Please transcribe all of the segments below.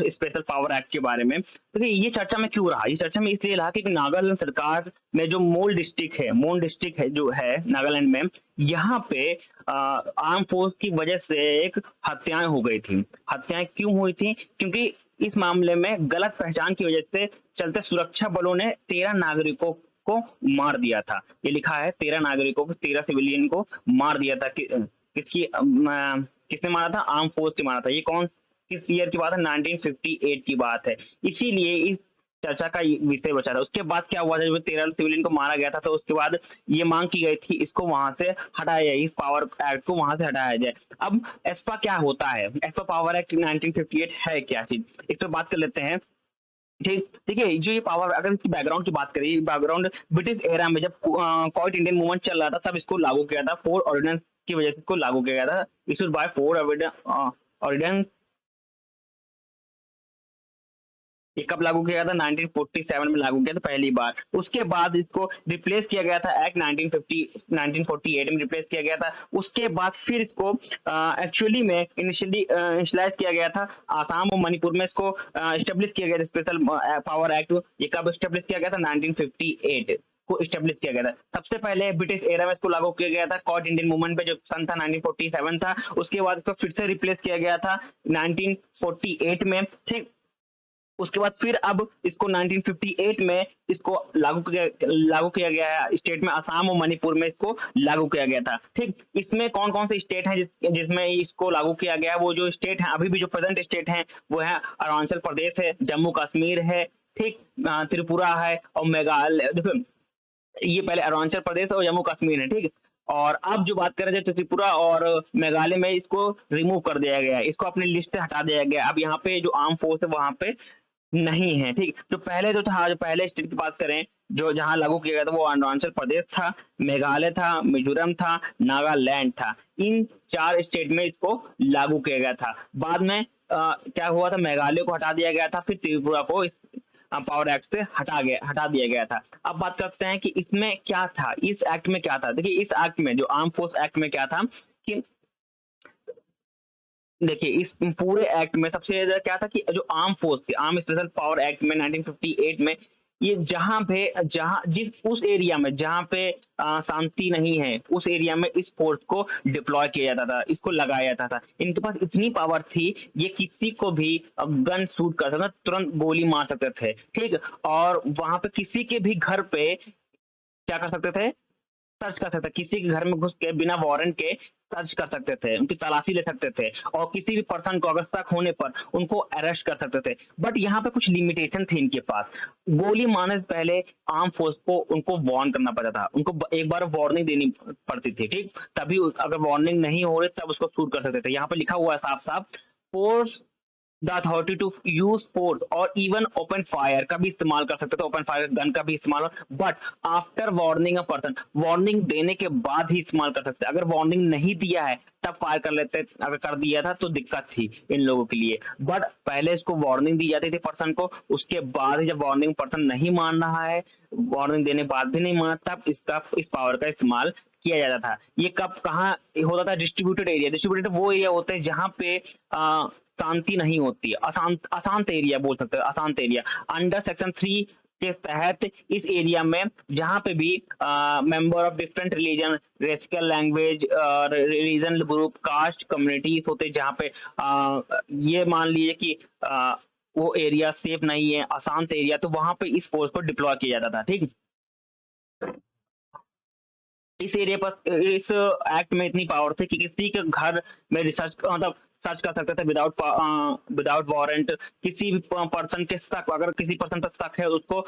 Special power act के बारे में। तो ये चर्चा में क्यों रहा? ये चर्चा में इसलिए रहा कि नागालैंड सरकार में जो मोल डिस्ट्रिक्ट है जो है नागालैंड में, यहाँ पे आर्म फोर्स की वजह से एक हत्याएं हो गई थी। हत्याएं क्यों हुई थी? क्योंकि इस मामले में गलत पहचान की वजह से चलते सुरक्षा बलों ने 13 नागरिकों को मार दिया था। ये लिखा है 13 नागरिकों को, 13 सिविलियन को मार दिया था। किसने मारा था? आर्म फोर्स ने मारा था। ये कौन किस ईयर की बात है? 1958 की बात है। इसीलिए इस चर्चा का विषय बचा था। उसके बाद क्या हुआ था? जब 13 सिविलियन को मारा गया था तो उसके बाद ये मांग की गई थी इसको वहां से हटाया जाए, इस पावर एक्ट को वहां से हटाया जाए। अब एस्पा क्या होता है? एस्पा पावर एक्ट 1958 है क्या चीज? इस पर बात कर लेते हैं। ठीक, देखिए जो ये पावर, अगर इसकी बैकग्राउंड की बात करें, बैकग्राउंड ब्रिटिश एरा में जब क्वाइट इंडियन मूवमेंट चल रहा था तब इसको लागू किया था। फोर ऑर्डिनेंस की वजह से इसको लागू किया गया था। Issued by four ordinance. ये कब लागू किया गया था? 1947 में लागू किया था पहली बार। उसके बाद इसको रिप्लेस किया गया था एक्ट 1948 में रिप्लेस किया गया था। उसके बाद फिर इसको एक्चुअली में इनिशियली इनिशियलाइज किया गया था आसाम और मणिपुर में। इसको स्टेब्लिश किया गया था स्पेशल पावर एक्ट। ये कब स्टेब्लिश किया गया था? 1958 को स्टेब्लिश किया गया था। सबसे पहले ब्रिटिश एरा में इसको लागू किया गया था क्वाइट इंडियन मूवमेंट पे जो सन था 1947 था। उसके बाद इसको फिर से रिप्लेस किया गया था 1948 में। ठीक, उसके बाद फिर अब इसको 1958 में इसको लागू किया गया है स्टेट में, आसाम और मणिपुर में इसको लागू किया गया था। ठीक, इसमें कौन कौन से स्टेट हैं जिसमें इसको लागू किया गया है? वो जो स्टेट हैं अभी भी जो प्रेजेंट स्टेट हैं वो है अरुणाचल प्रदेश है, जम्मू कश्मीर है, ठीक, त्रिपुरा है और मेघालय। देखो ये पहले अरुणाचल प्रदेश और जम्मू कश्मीर है। ठीक, और अब जो बात कर रहे थे तो त्रिपुरा और मेघालय में इसको रिमूव कर दिया गया है, इसको अपनी लिस्ट से हटा दिया गया। अब यहाँ पे जो आर्म फोर्स है वहां पे नहीं है। ठीक, जो पहले जो था, जो पहले स्टेट की बात करें जो जहां लागू किया गया था वो अरुणाचल प्रदेश था, मेघालय था, मिजोरम था, नागालैंड था। इन 4 स्टेट में इसको लागू किया गया था। बाद में क्या हुआ था? मेघालय को हटा दिया गया था, फिर त्रिपुरा को इस पावर एक्ट से हटा दिया गया था। अब बात करते हैं कि इसमें क्या था, इस एक्ट में क्या था। देखिए इस एक्ट में, जो आर्म फोर्स एक्ट में क्या था कि देखिए इस पूरे एक्ट में सबसे ज्यादा क्या था कि जो आर्म फोर्स थी, आर्म स्पेशल पावर एक्ट में 1958 में, ये जहां जिस उस एरिया में जहां पे शांति नहीं है उस एरिया में इस फोर्स को डिप्लॉय किया जाता था, इसको लगाया जाता था। इनके पास इतनी पावर थी ये किसी को भी गन शूट कर सकता, तुरंत गोली मार सकते थे। ठीक, और वहां पे किसी के भी घर पे क्या कर सकते थे? सर्च कर सकते, किसी के घर में घुस के बिना वारंट के सर्च कर सकते थे, उनकी तलाशी ले सकते थे और किसी भी पर्सन को अगर शक होने पर उनको अरेस्ट कर सकते थे। बट यहाँ पे कुछ लिमिटेशन थे इनके पास। गोली मारने से पहले आर्म फोर्स को उनको वार्न करना पड़ता था, उनको एक बार वार्निंग देनी पड़ती थी। ठीक, तभी अगर वार्निंग नहीं हो रही तब उसको शूट कर सकते थे। यहाँ पे लिखा हुआ है साफ साफ, force the authority to use force और इवन ओपन फायर का भी इस्तेमाल कर सकते थे, ओपन फायर गन का भी इस्तेमाल, but after warning a person, warning देने के बाद ही इस्तेमाल कर सकते। अगर वार्निंग नहीं दिया है तब फायर कर लेते, अगर कर दिया था तो दिक्कत थी इन लोगों के लिए। बट पहले इसको वार्निंग दी जाती थी पर्सन को, उसके बाद ही जब वार्निंग पर्सन नहीं मान रहा है, वार्निंग देने बाद भी नहीं माना, तब इस पावर का इस्तेमाल किया जाता था। ये कब कहाँ होता था? Distributed area. डिस्ट्रीब्यूटेड वो एरिया होते हैं जहाँ पे शांति नहीं होती है, अशांत अशांत एरिया बोल सकते हैं, अशांत एरिया। अंडर सेक्शन 3 के तहत इस एरिया में जहां पे भी member of different religion, racial language, region group, caste, communities होते, जहां पे ये मान लीजिए कि वो एरिया सेफ नहीं है, अशांत एरिया, तो वहां पे इस फोर्स को डिप्लॉय किया जाता था। ठीक, इस एरिया पर इस एक्ट में इतनी पावर थी कि किसी के घर में रिसर्च मतलब सर्च कर सकते थे विदाउट वारंट। किसी भी पर्सन के शक, अगर किसी पर्सन पर शक है उसको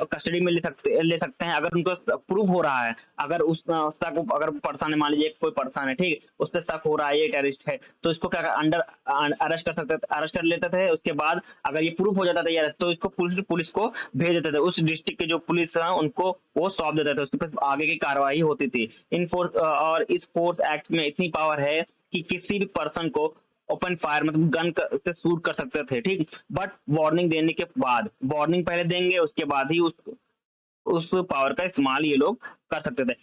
कस्टडी में ले सकते हैं अगर उनको प्रूव हो रहा है। अगर उस शक, अगर पर्सन है, मान लीजिए कोई पर्सन है, ठीक, उस पर शक हो रहा है ये टेररिस्ट है, तो इसको क्या अंडर अरेस्ट कर सकते, अरेस्ट कर लेते थे। उसके बाद अगर ये प्रूफ हो जाता था यार तो इसको पुलिस को भेज देते थे। उस डिस्ट्रिक्ट के जो पुलिस है उनको वो सौंप देते थे, उसके पर आगे की कार्रवाई होती थी। इन फोर्स और इस फोर्स एक्ट में इतनी पावर है कि किसी भी पर्सन को ओपन फायर मतलब गन से शूट कर सकते थे। ठीक, बट वार्निंग देने के बाद, वार्निंग पहले देंगे उसके बाद ही उस पावर का इस्तेमाल ये लोग कर सकते थे।